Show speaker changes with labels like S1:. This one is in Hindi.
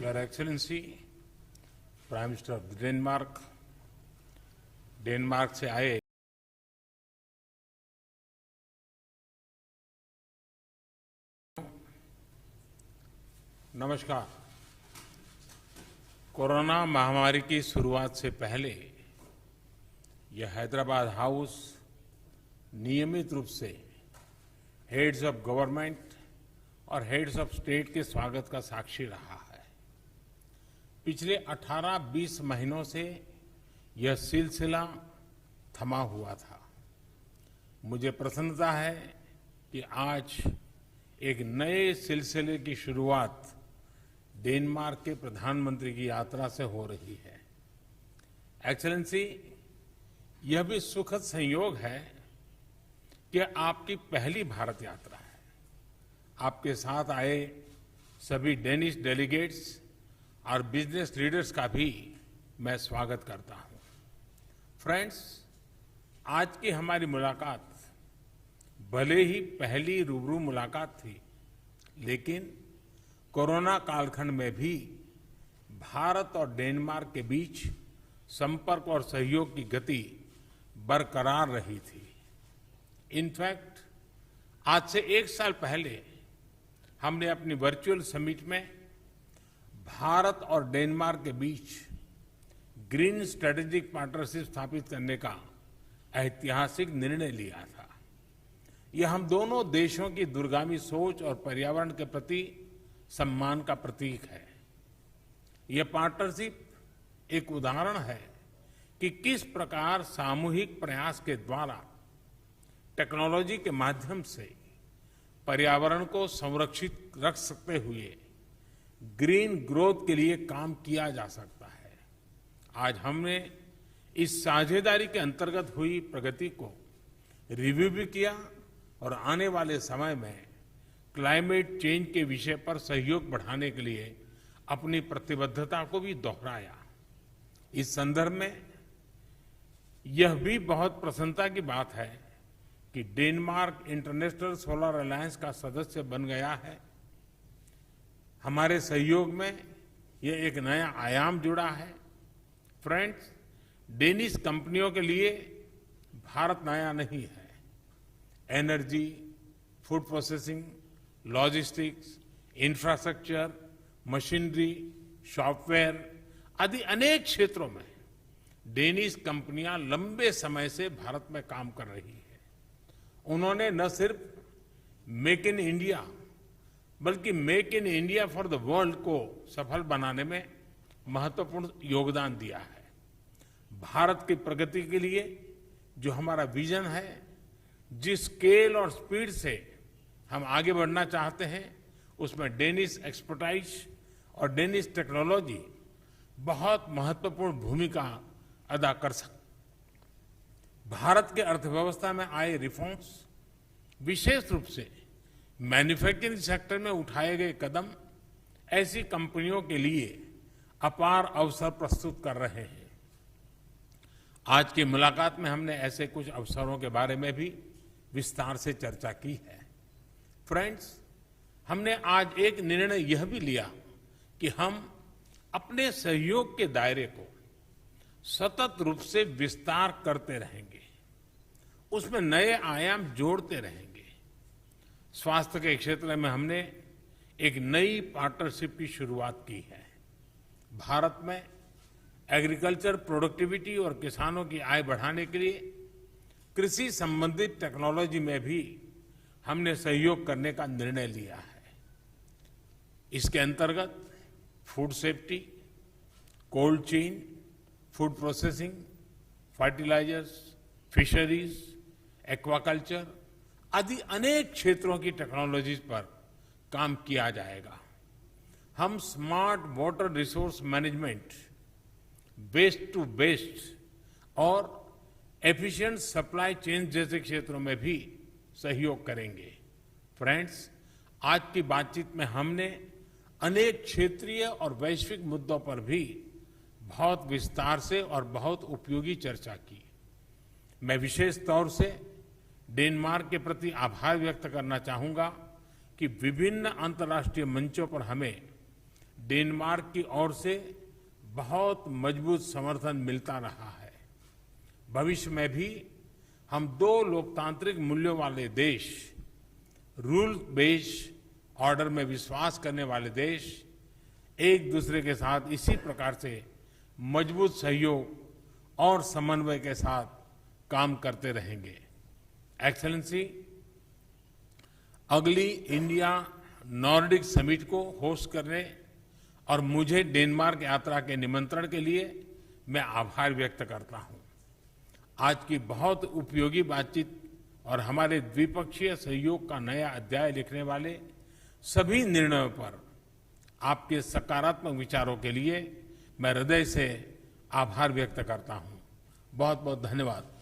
S1: Your Excellency, prime minister of Denmark, Denmark से आए नमस्कार। कोरोना महामारी की शुरुआत से पहले यह हैदराबाद हाउस नियमित रूप से हेड्स ऑफ गवर्नमेंट और हेड्स ऑफ स्टेट के स्वागत का साक्षी रहा है। पिछले 18-20 महीनों से यह सिलसिला थमा हुआ था। मुझे प्रसन्नता है कि आज एक नए सिलसिले की शुरुआत डेनमार्क के प्रधानमंत्री की यात्रा से हो रही है। एक्सेलेंसी, यह भी सुखद संयोग है कि आपकी पहली भारत यात्रा है। आपके साथ आए सभी डेनिश डेलीगेट्स और बिजनेस लीडर्स का भी मैं स्वागत करता हूं। फ्रेंड्स, आज की हमारी मुलाकात भले ही पहली रूबरू मुलाकात थी, लेकिन कोरोना कालखंड में भी भारत और डेनमार्क के बीच संपर्क और सहयोग की गति बरकरार रही थी। इनफैक्ट, आज से 1 साल पहले हमने अपनी वर्चुअल समिट में भारत और डेनमार्क के बीच ग्रीन स्ट्रेटेजिक पार्टनरशिप स्थापित करने का ऐतिहासिक निर्णय लिया था। यह हम दोनों देशों की दूरगामी सोच और पर्यावरण के प्रति सम्मान का प्रतीक है। यह पार्टनरशिप एक उदाहरण है कि किस प्रकार सामूहिक प्रयास के द्वारा टेक्नोलॉजी के माध्यम से पर्यावरण को संरक्षित रख सकते हुए ग्रीन ग्रोथ के लिए काम किया जा सकता है। आज हमने इस साझेदारी के अंतर्गत हुई प्रगति को रिव्यू भी किया और आने वाले समय में क्लाइमेट चेंज के विषय पर सहयोग बढ़ाने के लिए अपनी प्रतिबद्धता को भी दोहराया। इस संदर्भ में यह भी बहुत प्रसन्नता की बात है कि डेनमार्क इंटरनेशनल सोलर अलायंस का सदस्य बन गया है। हमारे सहयोग में यह एक नया आयाम जुड़ा है। फ्रेंड्स, डेनिश कंपनियों के लिए भारत नया नहीं है। Energy, food processing, logistics, infrastructure, machinery, software आदि अनेक क्षेत्रों में डेनिश कंपनियां लंबे समय से भारत में काम कर रही है। उन्होंने न सिर्फ मेक इन इंडिया बल्कि make in India for the world को सफल बनाने में महत्वपूर्ण योगदान दिया है। भारत की प्रगति के लिए जो हमारा विजन है, जिस स्केल और स्पीड से हम आगे बढ़ना चाहते हैं, उसमें डेनिश एक्सपर्टाइज और डेनिश टेक्नोलॉजी बहुत महत्वपूर्ण भूमिका अदा कर सकती। भारत के अर्थव्यवस्था में आए रिफॉर्म्स, विशेष रूप से मैन्युफैक्चरिंग सेक्टर में उठाए गए कदम ऐसी कंपनियों के लिए अपार अवसर प्रस्तुत कर रहे हैं। आज की मुलाकात में हमने ऐसे कुछ अवसरों के बारे में भी विस्तार से चर्चा की है। फ्रेंड्स, हमने आज एक निर्णय यह भी लिया कि हम अपने सहयोग के दायरे को सतत रूप से विस्तार करते रहेंगे, उसमें नए आयाम जोड़ते रहेंगे। स्वास्थ्य के क्षेत्र में हमने एक नई पार्टनरशिप की शुरुआत की है। भारत में एग्रीकल्चर प्रोडक्टिविटी और किसानों की आय बढ़ाने के लिए कृषि संबंधित टेक्नोलॉजी में भी हमने सहयोग करने का निर्णय लिया है। इसके अंतर्गत food safety, cold chain, food processing, fertilizers, fisheries, aquaculture आदि अनेक क्षेत्रों की टेक्नोलॉजीज पर काम किया जाएगा। हम smart water resource management, waste to best और एफिशिएंट सप्लाई चेन जैसे क्षेत्रों में भी सहयोग करेंगे। फ्रेंड्स, आज की बातचीत में हमने अनेक क्षेत्रीय और वैश्विक मुद्दों पर भी बहुत विस्तार से और बहुत उपयोगी चर्चा की। मैं विशेष तौर से डेनमार्क के प्रति आभार व्यक्त करना चाहूंगा कि विभिन्न अंतर्राष्ट्रीय मंचों पर हमें डेनमार्क की ओर से बहुत मजबूत समर्थन मिलता रहा है। भविष्य में भी हम दो लोकतांत्रिक मूल्यों वाले देश, रूल बेस्ड ऑर्डर में विश्वास करने वाले देश एक दूसरे के साथ इसी प्रकार से मजबूत सहयोग और समन्वय के साथ काम करते रहेंगे। एक्सेलेंसी, अगली इंडिया नॉर्डिक समिट को होस्ट करने और मुझे डेनमार्क यात्रा के निमंत्रण के लिए मैं आभार व्यक्त करता हूं। आज की बहुत उपयोगी बातचीत और हमारे द्विपक्षीय सहयोग का नया अध्याय लिखने वाले सभी निर्णयों पर आपके सकारात्मक विचारों के लिए मैं हृदय से आभार व्यक्त करता हूं। बहुत बहुत धन्यवाद।